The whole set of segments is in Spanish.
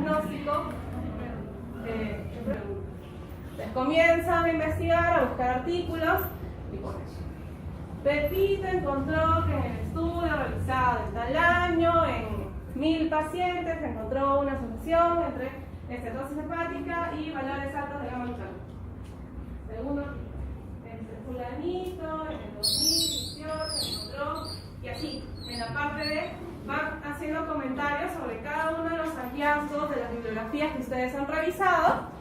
diagnóstico, comienzan a investigar, a buscar artículos y ponen. Pepito encontró que en el estudio realizado en tal año, en 1000 pacientes, encontró una asociación entre estenosis hepática y valores altos de gamma glutamina. Segundo, fulanito, en el 2018 encontró, y así, en la parte de, van haciendo comentarios sobre cada uno de los hallazgos de las bibliografías que ustedes han revisado,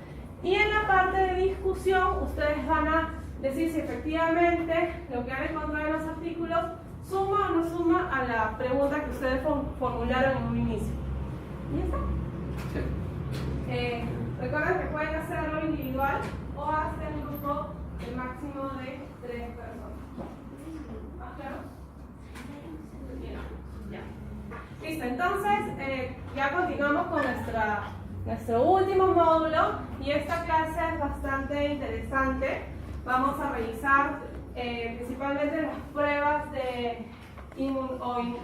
y en la parte de discusión ustedes van a decir si efectivamente lo que han encontrado en los artículos suma o no suma a la pregunta que ustedes formularon en un inicio. ¿Y ya está? Sí. Recuerden que pueden hacerlo individual o hasta en grupo el máximo de 3 personas. ¿Más claro? Bien, ya. Listo, entonces ya continuamos con nuestro último módulo y esta clase es bastante interesante. Vamos a revisar principalmente las pruebas de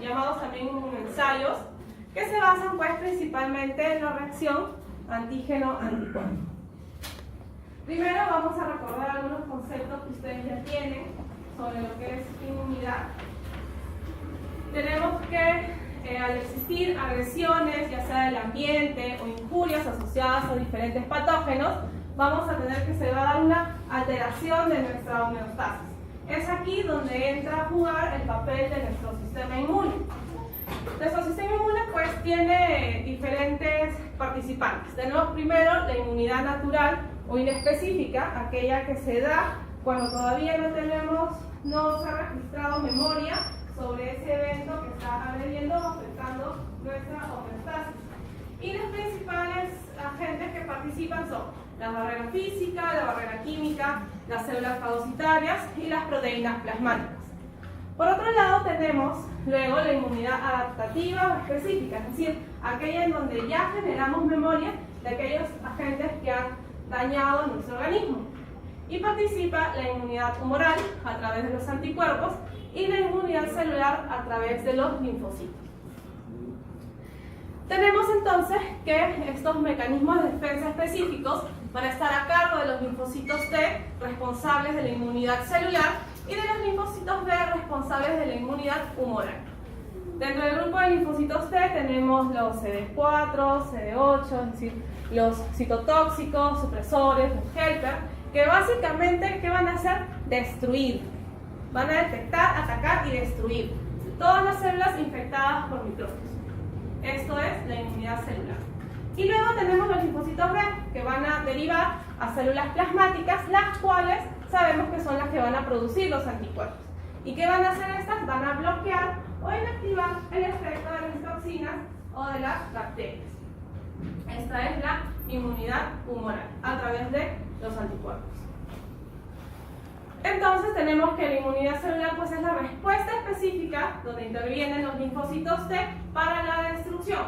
llamados también inmunensayos, que se basan pues principalmente en la reacción antígeno-anticuerpo. Primero vamos a recordar algunos conceptos que ustedes ya tienen sobre lo que es inmunidad. Tenemos que al existir agresiones, ya sea del ambiente o injurias asociadas a diferentes patógenos, vamos a tener que se va a dar una alteración de nuestra homeostasis. Es aquí donde entra a jugar el papel de nuestro sistema inmune. Nuestro sistema inmune pues tiene diferentes participantes. Tenemos primero la inmunidad natural o inespecífica, aquella que se da cuando todavía no se ha registrado memoria sobre ese evento que está agrediendo o afectando nuestra homeostasis. Y los principales agentes que participan son la barrera física, la barrera química, las células fagocitarias y las proteínas plasmáticas. Por otro lado tenemos luego la inmunidad adaptativa o específica, es decir, aquella en donde ya generamos memoria de aquellos agentes que han dañado nuestro organismo. Y participa la inmunidad humoral a través de los anticuerpos y la inmunidad celular a través de los linfocitos. Tenemos entonces que estos mecanismos de defensa específicos van a estar a cargo de los linfocitos T responsables de la inmunidad celular y de los linfocitos B responsables de la inmunidad humoral. Dentro del grupo de linfocitos T tenemos los CD4, CD8, es decir, los citotóxicos, supresores, los helper, que básicamente, ¿qué van a hacer? Destruir. Van a detectar, atacar y destruir todas las células infectadas por microbios. Esto es la inmunidad celular. Y luego tenemos los linfocitos B, que van a derivar a células plasmáticas, las cuales sabemos que son las que van a producir los anticuerpos. ¿Y qué van a hacer estas? Van a bloquear o inactivar el efecto de las toxinas o de las bacterias. Esta es la inmunidad humoral, a través de los anticuerpos. Entonces tenemos que la inmunidad celular pues es la respuesta específica donde intervienen los linfocitos T para la destrucción.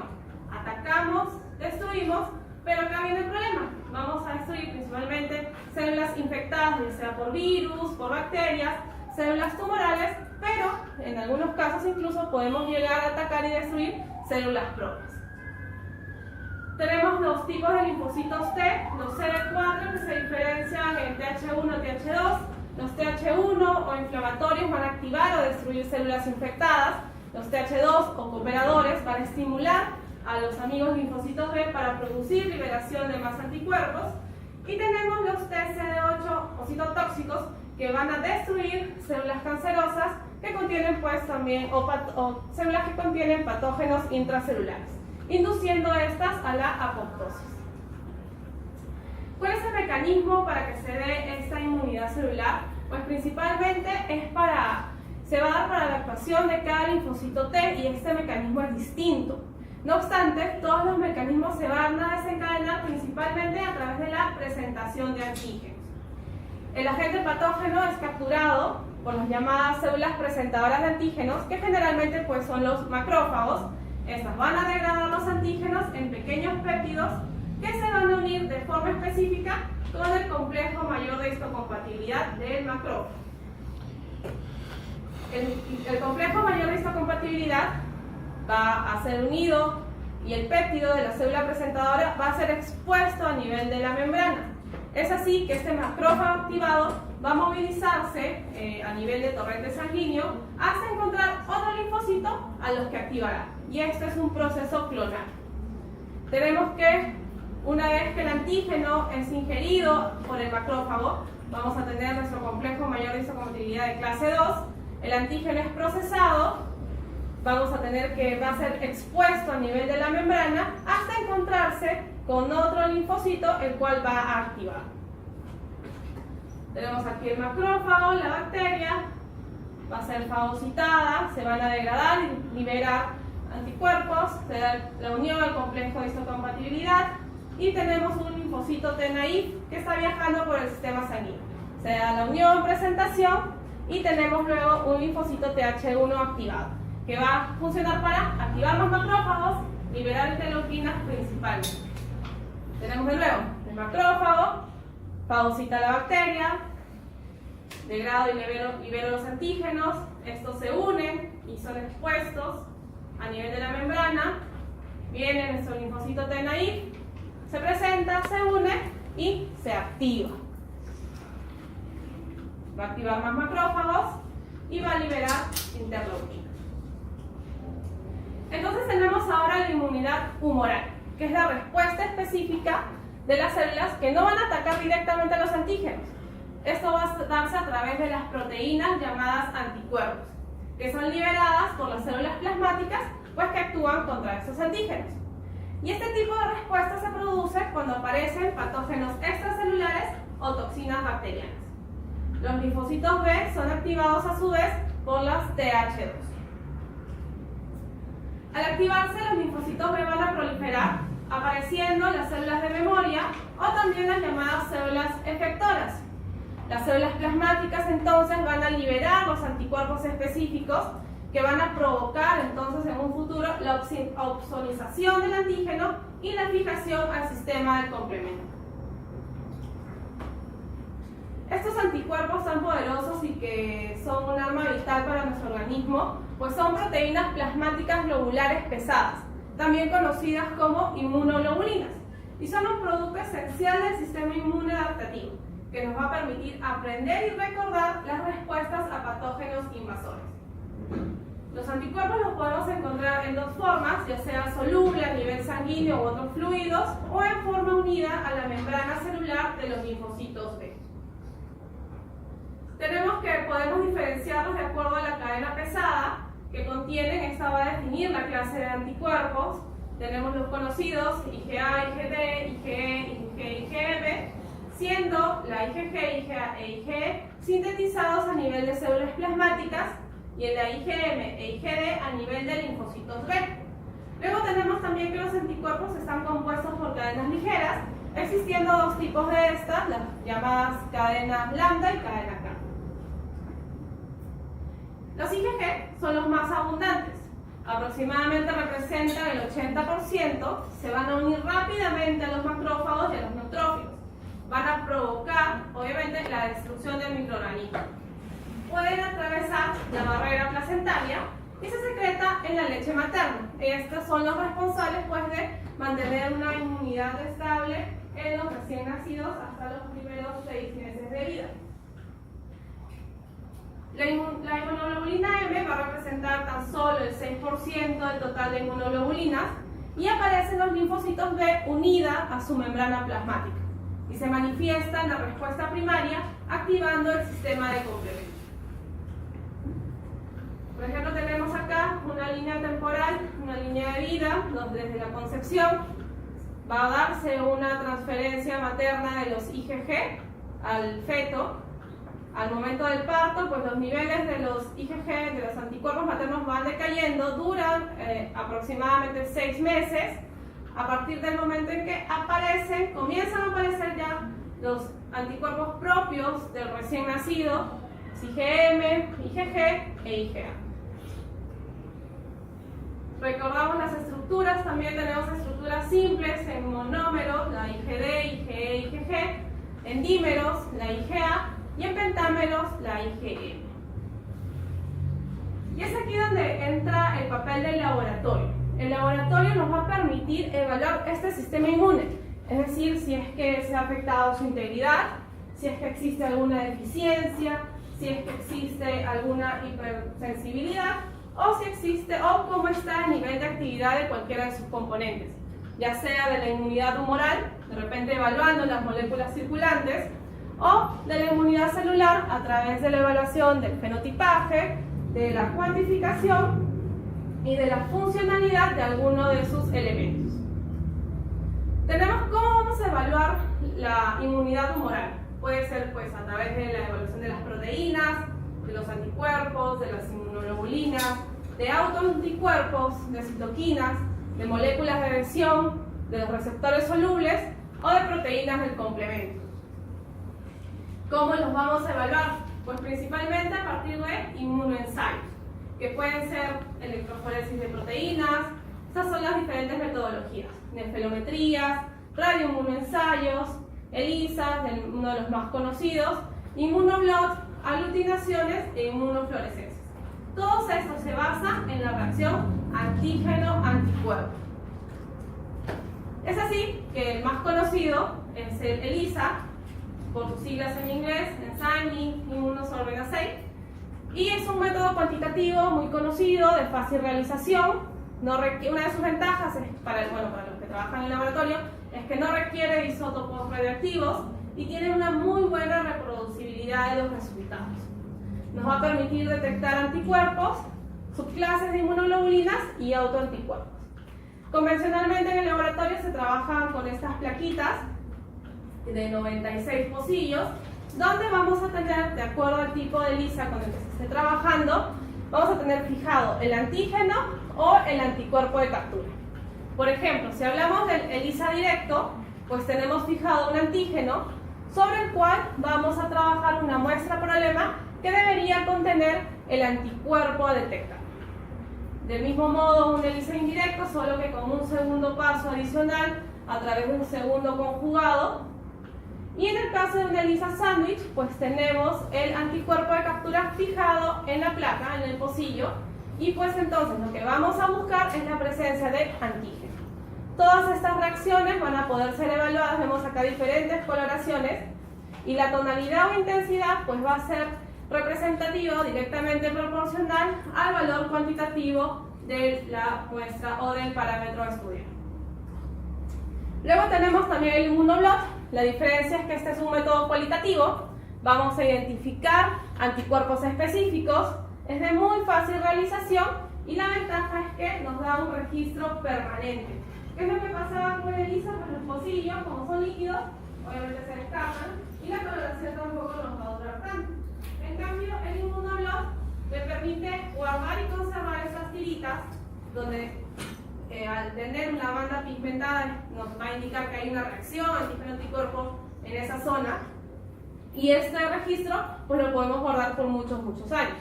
Atacamos, destruimos, pero acá viene el problema. Vamos a destruir principalmente células infectadas, ya sea por virus, por bacterias, células tumorales, pero en algunos casos incluso podemos llegar a atacar y destruir células propias. Tenemos los tipos de linfocitos T, los CD4 que se diferencian en TH1 y TH2. Los TH1 o inflamatorios van a activar o destruir células infectadas. Los TH2 o cooperadores van a estimular a los amigos linfocitos B para producir liberación de más anticuerpos. Y tenemos los TCD8 o citotóxicos que van a destruir células cancerosas que contienen pues también o células que contienen patógenos intracelulares, induciendo estas a la apoptosis. ¿Cuál es el mecanismo para que se dé esta inmunidad celular? Pues principalmente se va a dar para la actuación de cada linfocito T y este mecanismo es distinto. No obstante, todos los mecanismos se van a desencadenar principalmente a través de la presentación de antígenos. El agente patógeno es capturado por las llamadas células presentadoras de antígenos, que generalmente pues son los macrófagos. Estas van a degradar los antígenos en pequeños péptidos que se van a unir de forma específica con el complejo mayor de histocompatibilidad del macrófago. El complejo mayor de histocompatibilidad va a ser unido y el péptido de la célula presentadora va a ser expuesto a nivel de la membrana. Es así que este macrófago activado va a movilizarse a nivel de torrente sanguíneo hasta encontrar otro linfocito a los que activará. Y esto es un proceso clonal. Tenemos que, una vez que el antígeno es ingerido por el macrófago, vamos a tener nuestro complejo mayor de histocompatibilidad de clase 2, el antígeno es procesado, vamos a tener que va a ser expuesto a nivel de la membrana hasta encontrarse con otro linfocito el cual va a activar. Tenemos aquí el macrófago, la bacteria, va a ser fagocitada, se van a degradar y liberar anticuerpos, se da la unión al complejo de histocompatibilidad y tenemos un linfocito T naïf que está viajando por el sistema sanguíneo. Se da la unión, presentación y tenemos luego un linfocito TH1 activado que va a funcionar para activar los macrófagos, liberar interleuquinas principalmente. Tenemos de nuevo el macrófago, fagocita la bacteria, degrado y libero los antígenos, estos se unen y son expuestos a nivel de la membrana, viene nuestro linfocito T naïf, se presenta, se une y se activa. Va a activar más macrófagos y va a liberar interleuquinas. Entonces tenemos ahora la inmunidad humoral, que es la respuesta específica de las células que no van a atacar directamente a los antígenos. Esto va a darse a través de las proteínas llamadas anticuerpos, que son liberadas por las células plasmáticas, pues que actúan contra esos antígenos. Y este tipo de respuesta se produce cuando aparecen patógenos extracelulares o toxinas bacterianas. Los linfocitos B son activados a su vez por las TH2. Al activarse, los linfocitos B van a proliferar, apareciendo las células de memoria o también las llamadas células efectoras. Las células plasmáticas entonces van a liberar los anticuerpos específicos que van a provocar entonces en un futuro la opsonización del antígeno y la fijación al sistema del complemento. Estos anticuerpos tan poderosos y que son un arma vital para nuestro organismo, pues son proteínas plasmáticas globulares pesadas, también conocidas como inmunoglobulinas, y son un producto esencial del sistema inmune adaptativo, que nos va a permitir aprender y recordar las respuestas a patógenos invasores. Los anticuerpos los podemos encontrar en dos formas, ya sea soluble a nivel sanguíneo u otros fluidos, o en forma unida a la membrana celular de los linfocitos B. Tenemos que podemos diferenciarlos de acuerdo a la cadena pesada que contienen. Esta va a definir la clase de anticuerpos. Tenemos los conocidos IgA, IgD, IgE, IgG, IgM, siendo la IgG, IgA e IgE sintetizados a nivel de células plasmáticas y el de IgM e IgD a nivel de linfocitos B. Luego tenemos también que los anticuerpos están compuestos por cadenas ligeras, existiendo dos tipos de estas, las llamadas cadenas lambda y cadena K. Los IgG son los más abundantes, aproximadamente representan el 80%, se van a unir rápidamente a los macrófagos y a los neutrófilos. Van a provocar, obviamente, la destrucción del microorganismo. Pueden atravesar la barrera placentaria y se secreta en la leche materna. Estos son los responsables, pues, de mantener una inmunidad estable en los recién nacidos hasta los primeros 6 meses de vida. La inmunoglobulina M va a representar tan solo el 6% del total de inmunoglobulinas y aparecen los linfocitos B unida a su membrana plasmática y se manifiesta en la respuesta primaria activando el sistema de complemento. Por ejemplo, tenemos acá una línea temporal, una línea de vida, donde desde la concepción va a darse una transferencia materna de los IgG al feto. Al momento del parto, pues los niveles de los IgG, de los anticuerpos maternos, van decayendo, duran aproximadamente 6 meses. A partir del momento en que aparecen, comienzan a aparecer ya los anticuerpos propios del recién nacido, IgM, IgG e IgA. Recordamos las estructuras, también tenemos estructuras simples en monómeros, la IgD, IgE, IgG, en dímeros, la IgA, y en pentámeros, la IgM. Y es aquí donde entra el papel del laboratorio. el laboratorio nos va a permitir evaluar este sistema inmune, es decir, si es que se ha afectado su integridad, si es que existe alguna deficiencia, si es que existe alguna hipersensibilidad, o si existe, o cómo está el nivel de actividad de cualquiera de sus componentes, ya sea de la inmunidad humoral, de repente evaluando las moléculas circulantes, o de la inmunidad celular a través de la evaluación del fenotipaje, de la cuantificación y de la funcionalidad de alguno de sus elementos. Tenemos cómo vamos a evaluar la inmunidad humoral. Puede ser pues a través de la evaluación de las proteínas, de los anticuerpos, de las inmunoglobulinas, de autoanticuerpos, de citoquinas, de moléculas de adhesión, de los receptores solubles o de proteínas del complemento. ¿Cómo los vamos a evaluar? Pues principalmente a partir de inmunoensayos, que pueden ser electroforesis de proteínas. Estas son las diferentes metodologías: nefelometrías, radioinmunoensayos, ELISA, uno de los más conocidos, inmunoblot, aglutinaciones e inmunofluorescencias. Todo esto se basa en la reacción antígeno-anticuerpo. Es así que el más conocido es el ELISA, por sus siglas en inglés, Enzyme Immunosorbent Assay, y es un método cuantitativo muy conocido, de fácil realización. Una de sus ventajas es para los que trabajan en el laboratorio es que no requiere isótopos radioactivos y tiene una muy buena reproducibilidad de los resultados. Nos va a permitir detectar anticuerpos, subclases de inmunoglobulinas y autoanticuerpos. Convencionalmente en el laboratorio se trabajan con estas plaquitas de 96 pocillos, donde vamos a tener, de acuerdo al tipo de ELISA con el que se esté trabajando, vamos a tener fijado el antígeno o el anticuerpo de captura. Por ejemplo, si hablamos del ELISA directo, pues tenemos fijado un antígeno sobre el cual vamos a trabajar una muestra problema que debería contener el anticuerpo a detectar. Del mismo modo, un ELISA indirecto, solo que con un segundo paso adicional a través de un segundo conjugado. Y en el caso de un ELISA sándwich, pues tenemos el anticuerpo de captura fijado en la placa, en el pocillo, y pues entonces lo que vamos a buscar es la presencia de antígeno. Todas estas reacciones van a poder ser evaluadas, vemos acá diferentes coloraciones, y la tonalidad o intensidad pues va a ser representativa, directamente proporcional al valor cuantitativo de la muestra o del parámetro a estudiar. Luego tenemos también el inmunoblot. La diferencia es que este es un método cualitativo. Vamos a identificar anticuerpos específicos, es de muy fácil realización y la ventaja es que nos da un registro permanente. ¿Qué es lo que pasaba con el ELISA? Pues los pocillos, como son líquidos, obviamente se escapan y la coloración tampoco nos va a durar tanto. En cambio, el inmunoblot me permite guardar y conservar esas tiritas, donde al tener una banda pigmentada nos va a indicar que hay una reacción antígeno-anticuerpo en esa zona, y este registro pues lo podemos guardar por muchos años.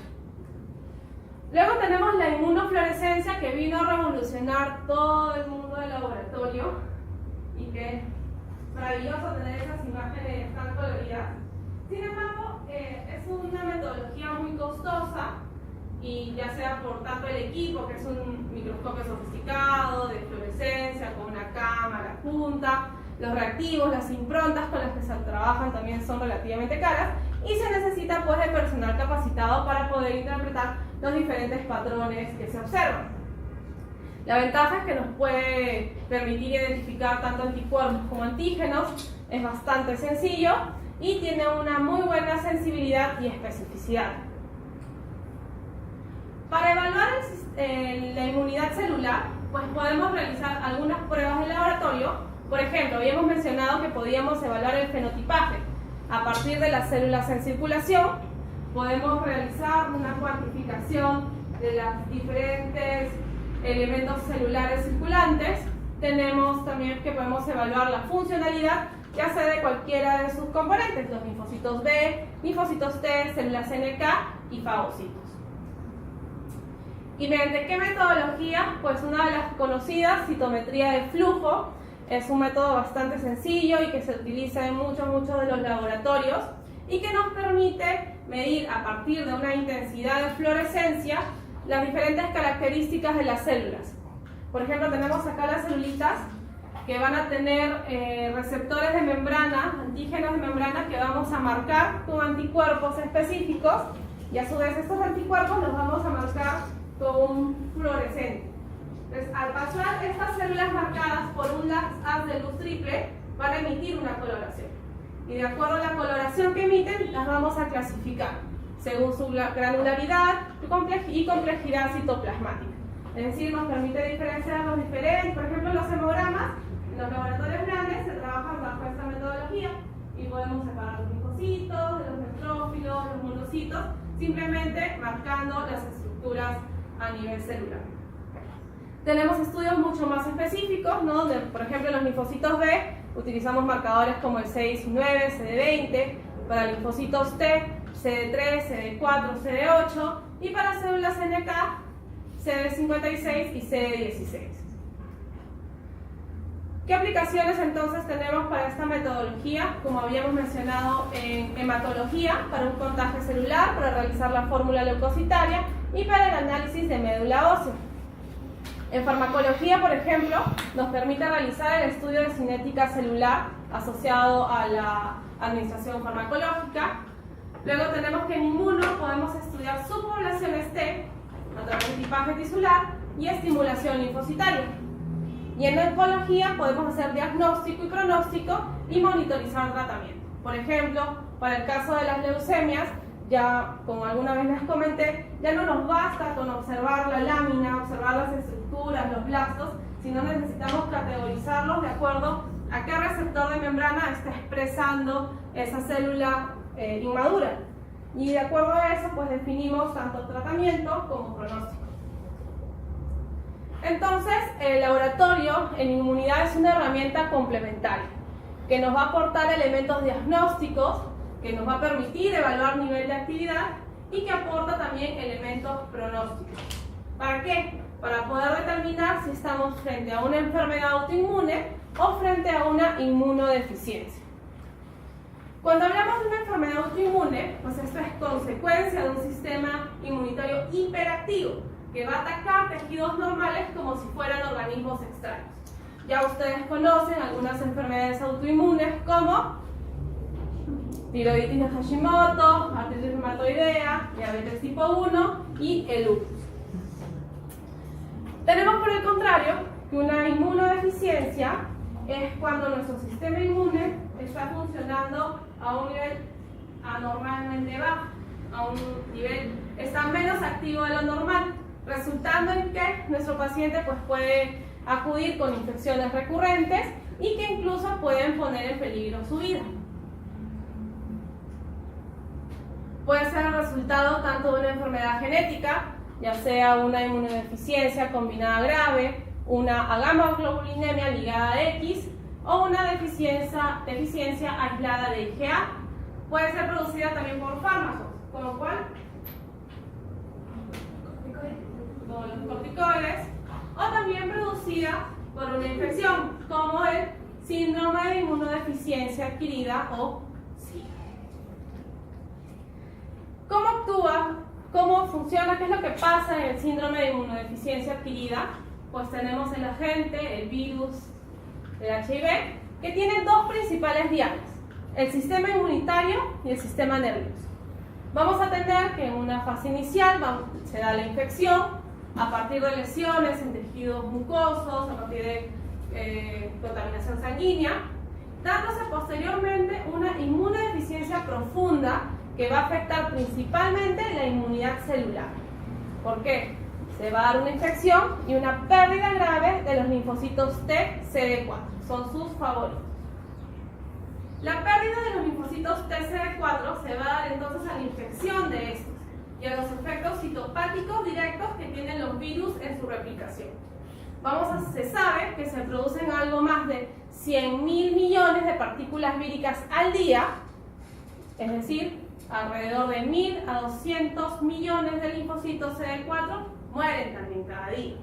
Luego tenemos la inmunofluorescencia, que vino a revolucionar todo el mundo del laboratorio, y que es maravilloso tener esas imágenes tan coloridas. Sin embargo, es una metodología muy costosa, y ya sea por tanto el equipo, que es un microscopio sofisticado de fluorescencia con una cámara punta, los reactivos, las improntas con las que se trabajan también son relativamente caras, y se necesita pues de personal capacitado para poder interpretar los diferentes patrones que se observan. La ventaja es que nos puede permitir identificar tanto anticuerpos como antígenos, es bastante sencillo y tiene una muy buena sensibilidad y especificidad. Para evaluar la inmunidad celular, pues podemos realizar algunas pruebas de laboratorio. Por ejemplo, habíamos mencionado que podíamos evaluar el fenotipaje. A partir de las células en circulación, podemos realizar una cuantificación de los diferentes elementos celulares circulantes. Tenemos también que podemos evaluar la funcionalidad, ya sea de cualquiera de sus componentes, los linfocitos B, linfocitos T, células NK y fagocitos. ¿Y mediante qué metodología? Pues una de las conocidas, citometría de flujo. Es un método bastante sencillo y que se utiliza en muchos de los laboratorios y que nos permite medir a partir de una intensidad de fluorescencia las diferentes características de las células. Por ejemplo, tenemos acá las celulitas que van a tener receptores de membrana, antígenos de membrana, que vamos a marcar con anticuerpos específicos, y a su vez estos anticuerpos los vamos a marcar con un fluorescente. Entonces, al pasar estas células marcadas por un haz de luz triple, van a emitir una coloración. Y de acuerdo a la coloración que emiten, las vamos a clasificar según su granularidad y complejidad citoplasmática. Es decir, nos permite diferenciar los diferentes, por ejemplo, los hemogramas. En los laboratorios grandes se trabajan bajo esta metodología y podemos separar los linfocitos de los neutrófilos, los monocitos, simplemente marcando las estructuras a nivel celular. Tenemos estudios mucho más específicos, ¿no? Por ejemplo, los linfocitos B utilizamos marcadores como el CD19, CD20, para linfocitos T, CD3, CD4, CD8, y para células NK, CD56 y CD16. ¿Qué aplicaciones entonces tenemos para esta metodología? Como habíamos mencionado, en hematología, para un contagio celular, para realizar la fórmula leucocitaria y para el análisis de médula ósea. En farmacología, por ejemplo, nos permite realizar el estudio de cinética celular asociado a la administración farmacológica. Luego tenemos que en inmuno podemos estudiar subpoblaciones T a través de tipaje tisular y estimulación linfocitaria. Y en oncología podemos hacer diagnóstico y pronóstico y monitorizar tratamiento. Por ejemplo, para el caso de las leucemias, ya como alguna vez les comenté, ya no nos basta con observar la lámina, observar las estructuras, los blastos, sino necesitamos categorizarlos de acuerdo a qué receptor de membrana está expresando esa célula inmadura. Y de acuerdo a eso, pues definimos tanto tratamiento como pronóstico. Entonces, el laboratorio en inmunidad es una herramienta complementaria que nos va a aportar elementos diagnósticos, que nos va a permitir evaluar nivel de actividad y que aporta también elementos pronósticos. ¿Para qué? Para poder determinar si estamos frente a una enfermedad autoinmune o frente a una inmunodeficiencia. Cuando hablamos de una enfermedad autoinmune, pues esto es consecuencia de un sistema inmunitario hiperactivo que va a atacar tejidos normales como si fueran organismos extraños. Ya ustedes conocen algunas enfermedades autoinmunes como tiroiditis de Hashimoto, artritis reumatoidea, diabetes tipo 1 y el lupus. Tenemos por el contrario que una inmunodeficiencia es cuando nuestro sistema inmune está funcionando a un nivel anormalmente bajo, a un nivel, está menos activo de lo normal, resultando en que nuestro paciente pues, puede acudir con infecciones recurrentes y que incluso pueden poner en peligro su vida. Puede ser el resultado tanto de una enfermedad genética, ya sea una inmunodeficiencia combinada grave, una agamaglobulinemia ligada a X o una deficiencia aislada de IgA. Puede ser producida también por fármacos, como cuál, como los corticoides, o también producida por una infección, como el síndrome de inmunodeficiencia adquirida o SIDA. ¿Cómo actúa? ¿Cómo funciona? ¿Qué es lo que pasa en el síndrome de inmunodeficiencia adquirida? Pues tenemos el agente, el virus del HIV, que tiene dos principales dianas, el sistema inmunitario y el sistema nervioso. Vamos a tener que en una fase inicial se da la infección a partir de lesiones en tejidos mucosos, a partir de contaminación sanguínea, dándose posteriormente una inmunodeficiencia profunda que va a afectar principalmente la inmunidad celular. ¿Por qué? Se va a dar una infección y una pérdida grave de los linfocitos T, CD4, son sus favoritos. La pérdida de los linfocitos T, CD4 se va a dar entonces a la infección de estos y a los efectos citopáticos directos que tienen los virus en su replicación. Se sabe que se producen algo más de 100.000 millones de partículas víricas al día, es decir, alrededor de 1.000 a 200 millones de linfocitos CD4 mueren también cada día.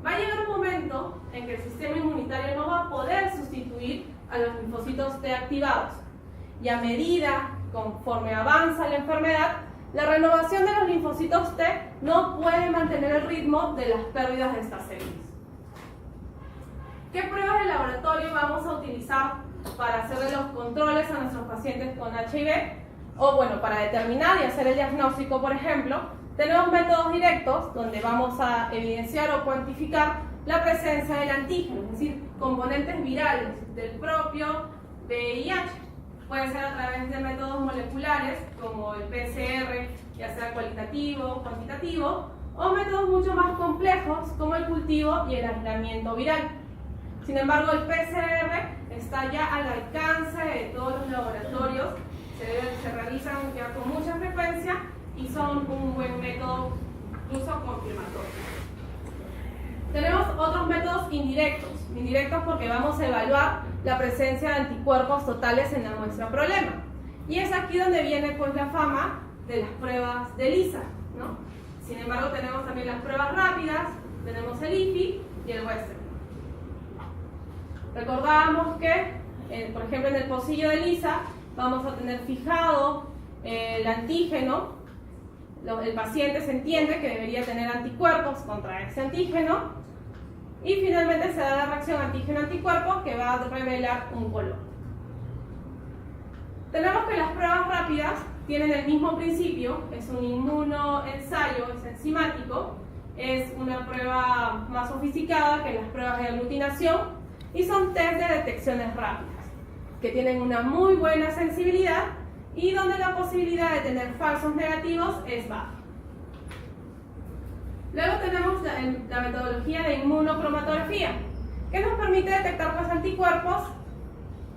Va a llegar un momento en que el sistema inmunitario no va a poder sustituir a los linfocitos T activados y a medida, conforme avanza la enfermedad, la renovación de los linfocitos T no puede mantener el ritmo de las pérdidas de estas células. ¿Qué pruebas de laboratorio vamos a utilizar para hacer los controles a nuestros pacientes con HIV? O bueno, para determinar y hacer el diagnóstico, por ejemplo, tenemos métodos directos donde vamos a evidenciar o cuantificar la presencia del antígeno, es decir, componentes virales del propio VIH. Puede ser a través de métodos moleculares como el PCR, ya sea cualitativo o cuantitativo, o métodos mucho más complejos como el cultivo y el aislamiento viral. Sin embargo, el PCR está ya al alcance de todos los laboratorios, se realizan ya con mucha frecuencia y son un buen método, incluso confirmatorio. Tenemos otros métodos indirectos porque vamos a evaluar la presencia de anticuerpos totales en la muestra problema. Y es aquí donde viene pues la fama de las pruebas de ELISA, ¿no? Sin embargo, tenemos también las pruebas rápidas, tenemos el IFI y el Western. Recordábamos que, por ejemplo, en el pocillo de ELISA vamos a tener fijado el antígeno. El paciente se entiende que debería tener anticuerpos contra ese antígeno y finalmente se da la reacción antígeno-anticuerpo que va a revelar un color. Tenemos que las pruebas rápidas tienen el mismo principio, es un inmunoensayo, es enzimático, es una prueba más sofisticada que las pruebas de aglutinación y son test de detecciones rápidas que tienen una muy buena sensibilidad y donde la posibilidad de tener falsos negativos es baja. Luego tenemos la metodología de inmunocromatografía, que nos permite detectar pues, anticuerpos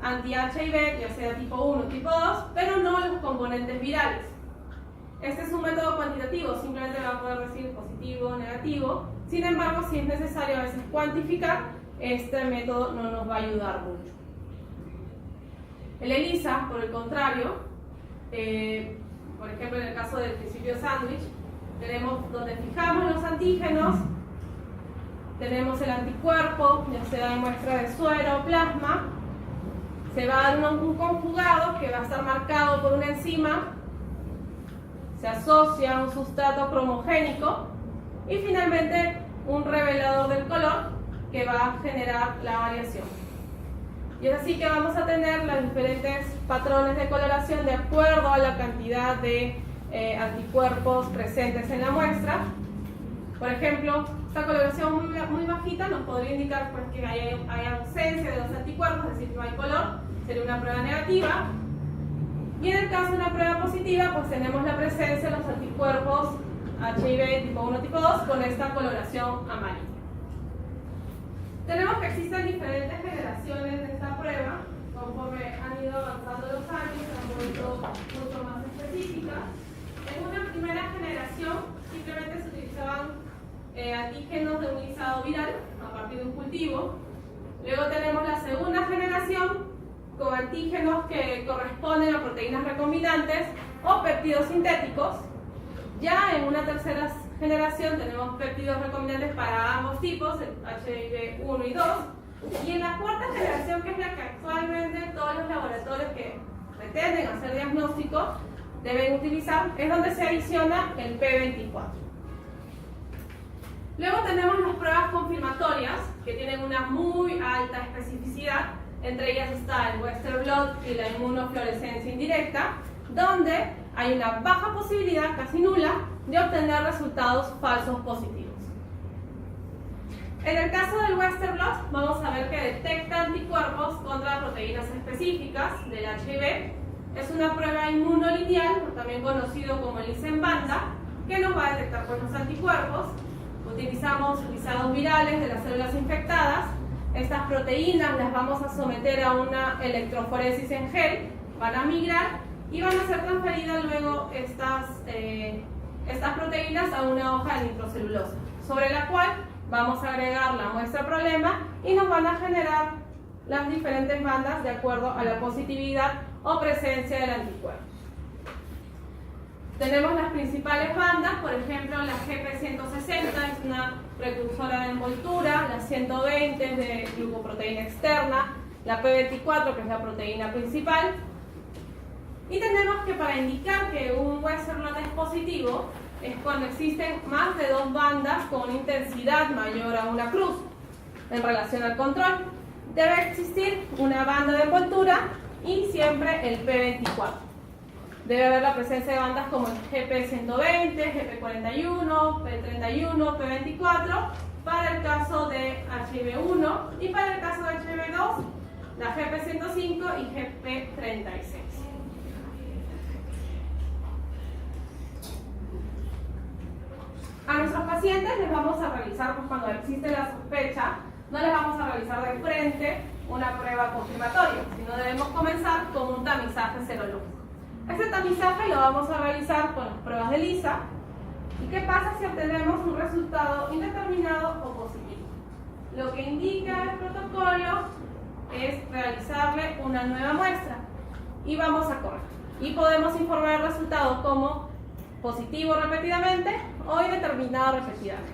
anti-HIV, ya sea tipo 1 o tipo 2, pero no los componentes virales. Este es un método cuantitativo, simplemente va a poder decir positivo o negativo. Sin embargo, si es necesario a veces cuantificar, este método no nos va a ayudar mucho. El ELISA, por el contrario, por ejemplo en el caso del principio sándwich, tenemos donde fijamos los antígenos, tenemos el anticuerpo, ya sea en muestra de suero o plasma, se va a dar un conjugado que va a estar marcado por una enzima, se asocia a un sustrato cromogénico y finalmente un revelador del color que va a generar la variación. Y es así que vamos a tener los diferentes patrones de coloración de acuerdo a la cantidad de anticuerpos presentes en la muestra. Por ejemplo, esta coloración muy bajita nos podría indicar pues, que hay ausencia de los anticuerpos, es decir, no hay color, sería una prueba negativa. Y en el caso de una prueba positiva, pues tenemos la presencia de los anticuerpos HIV tipo 1 tipo 2 con esta coloración amarilla. Tenemos que existen diferentes generaciones de esta prueba, conforme han ido avanzando los años, se han vuelto mucho más específicas. En una primera generación simplemente se utilizaban antígenos de un guisado viral a partir de un cultivo. Luego tenemos la segunda generación con antígenos que corresponden a proteínas recombinantes o péptidos sintéticos. Ya en una tercera generación tenemos péptidos recombinantes para ambos tipos, el HIV1 y 2. Y en la cuarta generación, que es la que actualmente todos los laboratorios que pretenden hacer diagnóstico deben utilizar, es donde se adiciona el P24. Luego tenemos las pruebas confirmatorias, que tienen una muy alta especificidad. Entre ellas está el Western blot y la inmunofluorescencia indirecta, donde hay una baja posibilidad, casi nula, de obtener resultados falsos positivos. En el caso del Western blot, vamos a ver que detecta anticuerpos contra proteínas específicas del HIV. Es una prueba inmunolineal, también conocido como ELISA en banda, que nos va a detectar pues, los anticuerpos. Utilizamos guisados virales de las células infectadas. Estas proteínas las vamos a someter a una electroforesis en gel, van a migrar y van a ser transferidas luego estas proteínas a una hoja de nitrocelulosa, sobre la cual vamos a agregar la muestra problema y nos van a generar las diferentes bandas de acuerdo a la positividad o presencia del anticuerpo. Tenemos las principales bandas, por ejemplo la GP160 es una precursora de envoltura, la 120 es de glucoproteína externa, la P24 que es la proteína principal. Y tenemos que para indicar que un Western blot es positivo es cuando existen más de 2 bandas con intensidad mayor a una cruz. en relación al control. Debe existir una banda de envoltura y siempre el P24. Debe haber la presencia de bandas como el GP120, GP41, P31, P24 para el caso de HIV1 y para el caso de HIV2 la GP105 y GP36. A nuestros pacientes les vamos a realizar, pues cuando existe la sospecha, no les vamos a realizar de frente una prueba confirmatoria, sino debemos comenzar con un tamizaje serológico. Este tamizaje lo vamos a realizar con las pruebas de ELISA. ¿Y qué pasa si obtenemos un resultado indeterminado o positivo? Lo que indica el protocolo es realizarle una nueva muestra y vamos a correr. Y podemos informar el resultado como positivo repetidamente o indeterminado repetidamente.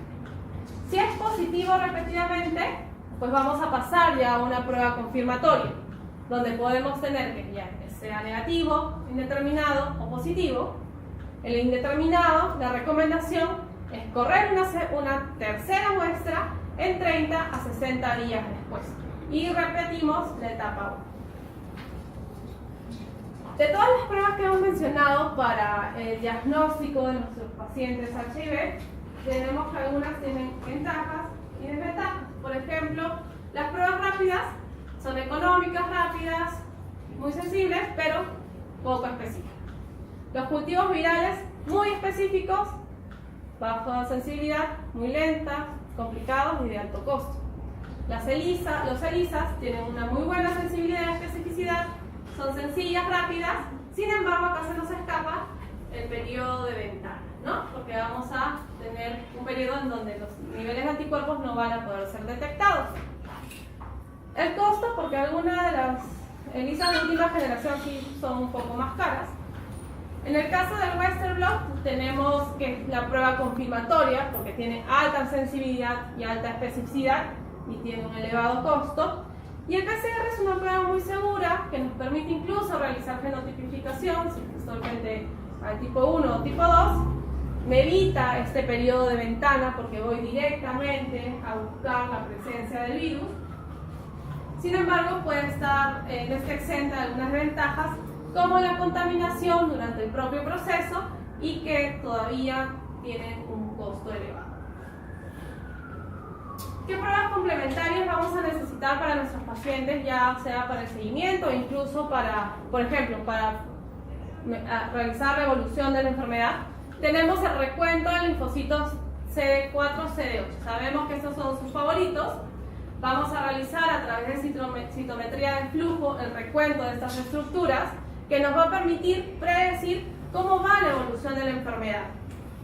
Si es positivo repetidamente, pues vamos a pasar ya a una prueba confirmatoria, donde podemos tener que ya sea negativo, indeterminado o positivo. El indeterminado, la recomendación es correr una tercera muestra en 30 a 60 días después. Y repetimos la etapa 1. De todas las pruebas que hemos mencionado para el diagnóstico de nuestros pacientes HIV, tenemos que algunas tienen ventajas y desventajas. Por ejemplo, las pruebas rápidas son económicas, rápidas, muy sensibles, pero poco específicas. Los cultivos virales muy específicos, baja sensibilidad, muy lentas, complicados y de alto costo. Los ELISAs tienen una muy buena sensibilidad y especificidad, son sencillas, rápidas, sin embargo acá se nos escapa el periodo de ventana, ¿no? Porque vamos a tener un periodo en donde los niveles de anticuerpos no van a poder ser detectados. El costo, porque algunas de las ELISAs de última generación sí son un poco más caras. En el caso del Western blot tenemos que la prueba confirmatoria, porque tiene alta sensibilidad y alta especificidad y tiene un elevado costo. Y el PCR es una prueba muy segura que nos permite incluso realizar fenotipificación, si estoy frente al tipo 1 o tipo 2. Me evita este periodo de ventana porque voy directamente a buscar la presencia del virus. Sin embargo, puede estar no está exenta de algunas ventajas, como la contaminación durante el propio proceso y que todavía tienen un costo elevado. ¿Qué pruebas complementarias vamos a necesitar para nuestros pacientes, ya sea para el seguimiento o incluso para, por ejemplo, para realizar la evolución de la enfermedad? Tenemos el recuento de linfocitos CD4, CD8. Sabemos que estos son sus favoritos. Vamos a realizar a través de citometría de flujo el recuento de estas estructuras que nos va a permitir predecir cómo va la evolución de la enfermedad.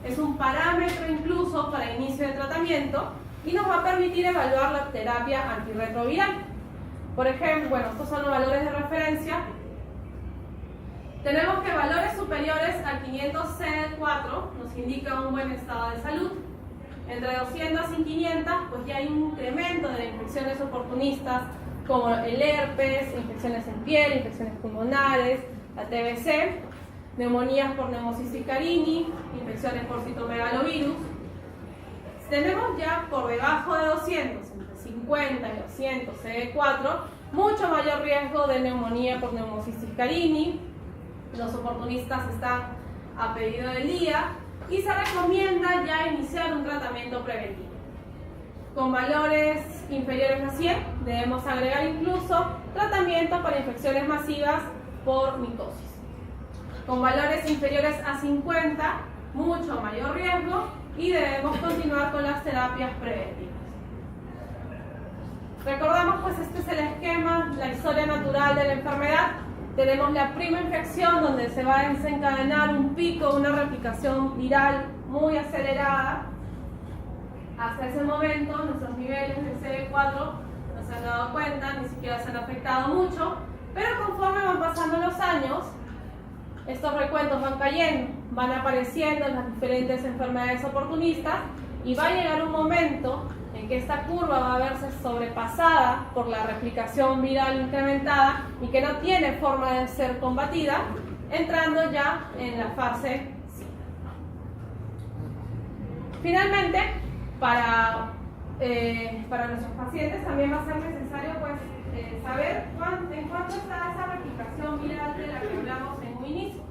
Es un parámetro incluso para inicio de tratamiento y nos va a permitir evaluar la terapia antirretroviral. Por ejemplo, bueno, estos son los valores de referencia. Tenemos que valores superiores a 500 CD4 nos indica un buen estado de salud. Entre 200 y 500, pues ya hay un incremento de infecciones oportunistas como el herpes, infecciones en piel, infecciones pulmonares, la TBC, neumonías por Pneumocystis carini, infecciones por citomegalovirus. Tenemos ya por debajo de 200, entre 50 y 200 CD4, mucho mayor riesgo de neumonía por Pneumocystis carini. Los oportunistas están a pedido del día y se recomienda ya iniciar un tratamiento preventivo. Con valores inferiores a 100 debemos agregar incluso tratamiento para infecciones masivas por micosis. Con valores inferiores a 50, mucho mayor riesgo y debemos continuar con las terapias preventivas. Recordamos, pues este es el esquema, la historia natural de la enfermedad. Tenemos la prima infección donde se va a desencadenar un pico, una replicación viral muy acelerada. Hasta ese momento nuestros niveles de CD4 no se han dado cuenta, ni siquiera se han afectado mucho, pero conforme van pasando los años, estos recuentos van cayendo, van apareciendo en las diferentes enfermedades oportunistas y va a llegar un momento en que esta curva va a verse sobrepasada por la replicación viral incrementada y que no tiene forma de ser combatida, entrando ya en la fase 5. Finalmente, para para nuestros pacientes también va a ser necesario pues, saber en cuánto está esa replicación viral de la que hablamos en un inicio.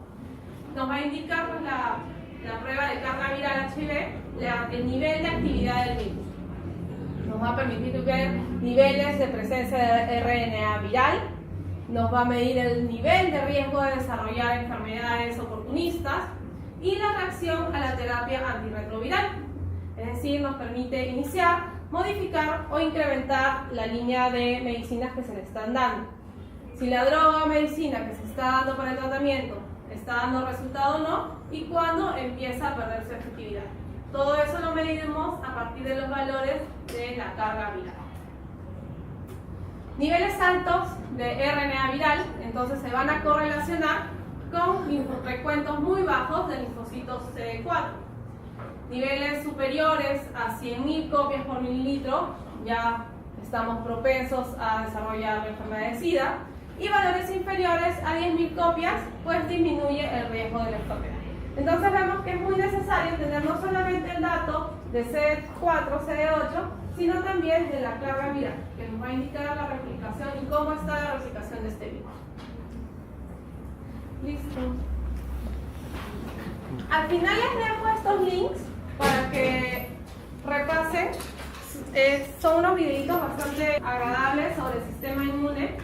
Nos va a indicar pues, la prueba de carga viral HIV, el nivel de actividad del virus. Nos va a permitir ver niveles de presencia de RNA viral, nos va a medir el nivel de riesgo de desarrollar enfermedades oportunistas y la reacción a la terapia antirretroviral. Es decir, nos permite iniciar, modificar o incrementar la línea de medicinas que se le están dando. Si la droga o medicina que se está dando para el tratamiento está dando resultado o no y cuándo empieza a perder su efectividad. Todo eso lo medimos a partir de los valores de la carga viral. Niveles altos de RNA viral, entonces se van a correlacionar con recuentos muy bajos de linfocitos CD4. Niveles superiores a 100.000 copias por mililitro, ya estamos propensos a desarrollar la enfermedad de SIDA, y valores inferiores a 10.000 copias, pues disminuye el riesgo de la enfermedad. Entonces vemos que es muy necesario tener no solamente el dato de CD4, CD8, sino también de la carga viral, que nos va a indicar la replicación y cómo está la replicación de este virus. Listo. Al final les dejo estos links para que repasen. Son unos videitos bastante agradables sobre el sistema inmune.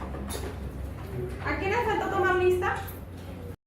¿A quién les faltó tomar lista?